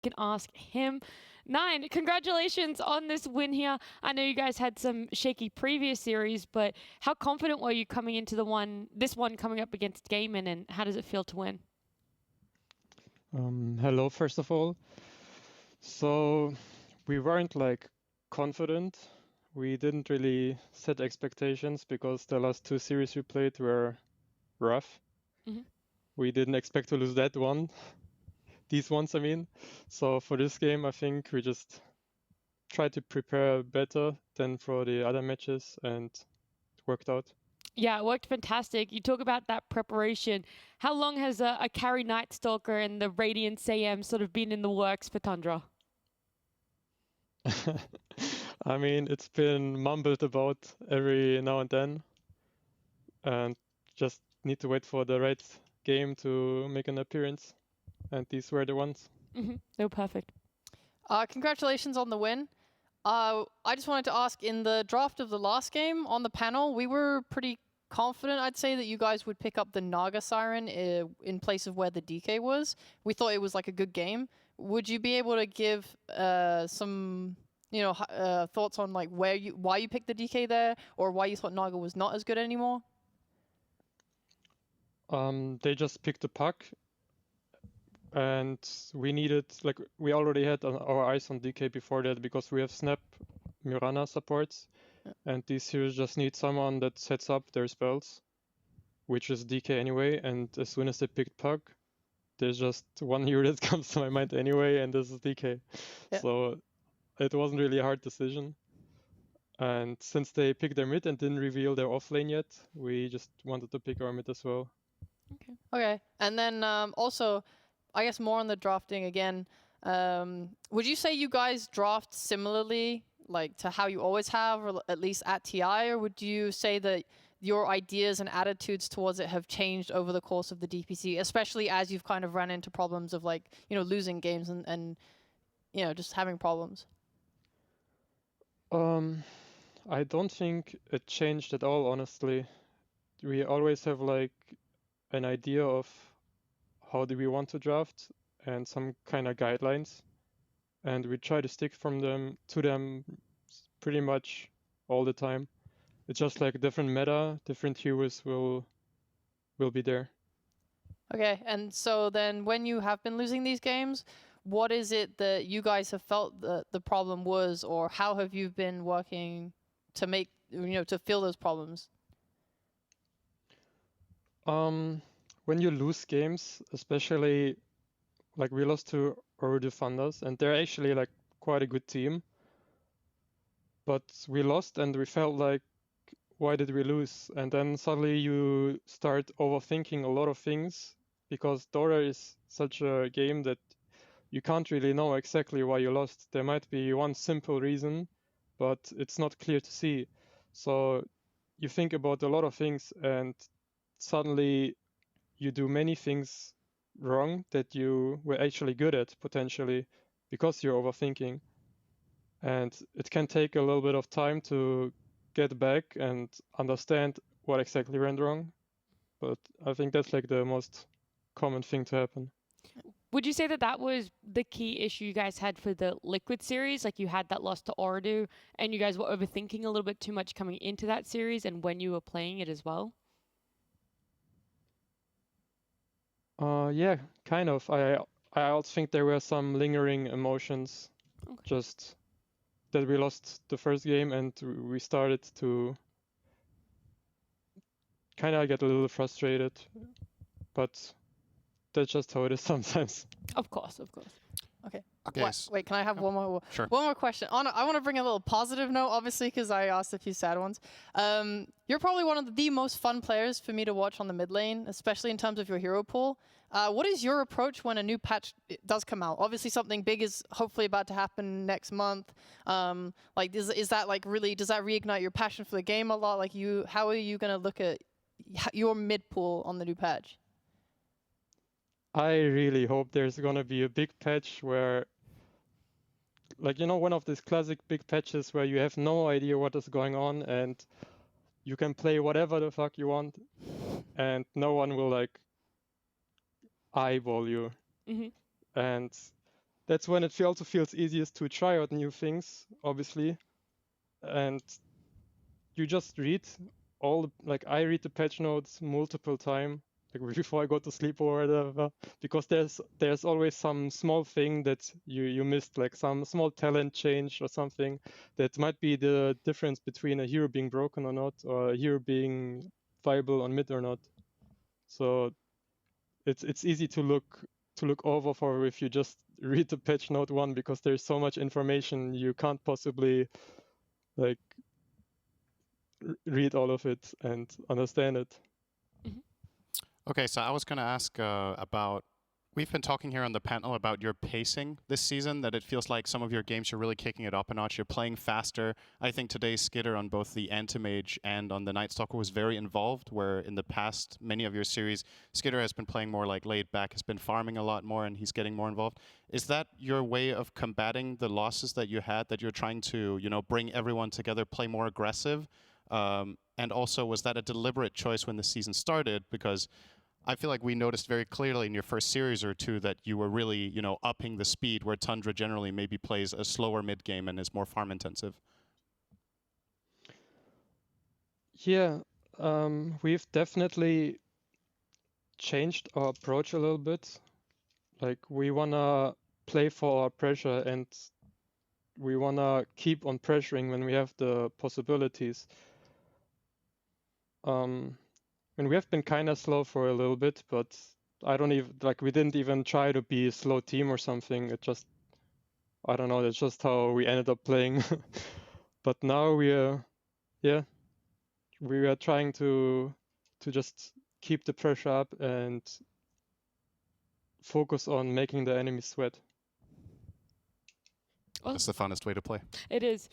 can ask him. Nine, congratulations on this win here. I know you guys had some shaky previous series, but how confident were you coming into this one coming up against Gaimin, and how does it feel to win? Hello, first of all. So we weren't like confident. We didn't really set expectations because the last two series we played were rough. Mhm. We didn't expect to lose that one. These ones, I mean. So for this game, I think we just tried to prepare better than for the other matches, and it worked out. Yeah, it worked fantastic. You talk about that preparation. How long has a carry Night Stalker and the Radiance AM sort of been in the works for Tundra? I mean, it's been mumbled about every now and then, and just need to wait for the right game to make an appearance. And these were the ones. They were perfect. Congratulations on the win. I just wanted to ask, in the draft of the last game on the panel, we were pretty confident, I'd say, that you guys would pick up the Naga Siren in place of where the DK was. We thought it was like a good game. Would you be able to give some thoughts on like why you picked the DK there, or why you thought Naga was not as good anymore? They just picked the puck, and we already had our eyes on DK before that because we have Snap Mirana supports, and these heroes just need someone that sets up their spells, which is DK anyway. And as soon as they picked puck, there's just one hero that comes to my mind anyway, and this is DK. Yeah. So it wasn't really a hard decision. And since they picked their mid and didn't reveal their off lane yet, we just wanted to pick our mid as well. Okay. And then also, I guess more on the drafting again. Would you say you guys draft similarly, like to how you always have, or at least at TI, or would you say that your ideas and attitudes towards it have changed over the course of the DPC, especially as you've kind of run into problems of like, losing games and just having problems? I don't think it changed at all, honestly. We always have like an idea of how do we want to draft and some kind of guidelines, and we try to stick to them pretty much all the time. It's just like different meta, different heroes will be there. Okay, and so then when you have been losing these games, what is it that you guys have felt the problem was, or how have you been working to make, to fill those problems? When you lose games, especially like we lost to Oru Funders, and they're actually like quite a good team, but we lost and we felt like, why did we lose? And then suddenly you start overthinking a lot of things, because Dora is such a game that you can't really know exactly why you lost. There might be one simple reason, but it's not clear to see. So you think about a lot of things, and suddenly you do many things wrong that you were actually good at potentially because you're overthinking. And it can take a little bit of time to get back and understand what exactly went wrong. But I think that's like the most common thing to happen. Would you say that was the key issue you guys had for the Liquid series? Like you had that loss to Oridu, and you guys were overthinking a little bit too much coming into that series and when you were playing it as well? Yeah, kind of. I also think there were some lingering emotions, just that we lost the first game and we started to kind of get a little frustrated, but that's just how it is sometimes. Of course. Okay. Okay. Wait, can I have one more? Sure. One more question. I want to bring a little positive note, obviously, because I asked a few sad ones. You're probably one of the most fun players for me to watch on the mid lane, especially in terms of your hero pool. What is your approach when a new patch does come out? Obviously, something big is hopefully about to happen next month. Like, is that like really? Does that reignite your passion for the game a lot? Like, how are you gonna look at your mid pool on the new patch? I really hope there's gonna be a big patch where, like, one of these classic big patches where you have no idea what is going on and you can play whatever the fuck you want and no one will like eyeball you. And that's when it also feels easiest to try out new things, obviously. And you just read like I read the patch notes multiple times, like before I go to sleep or whatever, because there's always some small thing that you missed, like some small talent change or something that might be the difference between a hero being broken or not, or a hero being viable on mid or not. So it's easy to look over for if you just read the patch note one, because there's so much information you can't possibly like read all of it and understand it. Okay, so I was going to ask about, we've been talking here on the panel about your pacing this season, that it feels like some of your games you're really kicking it up a notch, you're playing faster. I think today's Skitter on both the Anti-Mage and on the Night Stalker was very involved, where in the past, many of your series, Skitter has been playing more like laid back, has been farming a lot more, and he's getting more involved. Is that your way of combating the losses that you had, that you're trying to, bring everyone together, play more aggressive? And also, was that a deliberate choice when the season started? Because I feel like we noticed very clearly in your first series or two that you were really, upping the speed, where Tundra generally maybe plays a slower mid game and is more farm intensive. Yeah, we've definitely changed our approach a little bit. Like, we wanna play for our pressure, and we wanna keep on pressuring when we have the possibilities. And we have been kind of slow for a little bit, but I don't even, like, we didn't even try to be a slow team or something. It just, I don't know, that's just how we ended up playing. But now we are trying to just keep the pressure up and focus on making the enemy sweat. Well, That's the funnest way to play. it is.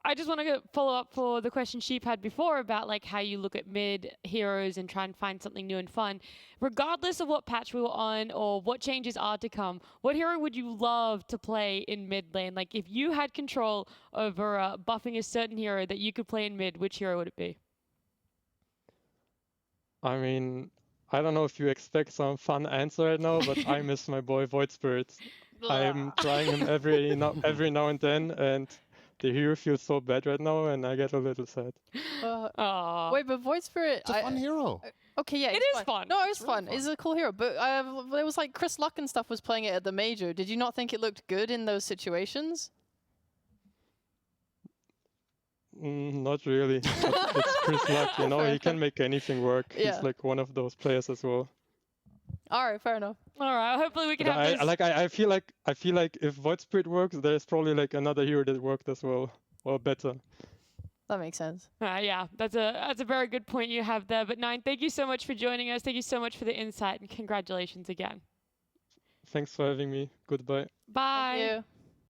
I just want to follow up for the question Sheep had before about like how you look at mid heroes and try and find something new and fun. Regardless of what patch we were on or what changes are to come, what hero would you love to play in mid lane? Like if you had control over buffing a certain hero that you could play in mid, which hero would it be? I mean, I don't know if you expect some fun answer right now, but I miss my boy Void Spirit. I'm trying him every now and then, and the hero feels so bad right now, and I get a little sad. Wait, but Void Spirit... It's a fun hero. Okay, yeah, It is fun. No, it's fun. It's a cool hero. But there was like Chris Luck and stuff was playing it at the Major. Did you not think it looked good in those situations? Not really. It's Chris Luck, he can make anything work. Yeah. He's like one of those players as well. All right, fair enough. All right, hopefully we can But have this. I feel like if Void Spirit works, there's probably like another hero that worked as well, or better. That makes sense. Yeah, that's a very good point you have there. But Nine, thank you so much for joining us. Thank you so much for the insight, and congratulations again. Thanks for having me. Goodbye. Bye. Thank you.